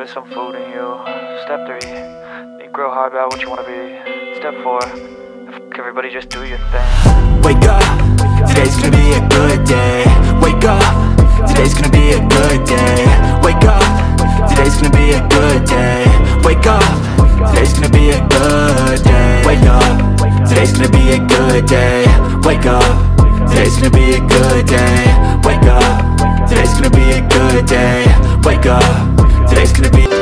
there's some food in you. Step 3, think real hard about what you wanna be. Step 4, everybody just do your thing. Wake up, today's gonna be a good day. Wake up, today's gonna be a good day. Wake up, today's gonna be a good day. Wake up, today's gonna be a good day. Wake up, today's gonna be a good day. Wake up, today's gonna be a good day. Wake up, today's gonna be a good day. Wake up, today's gonna be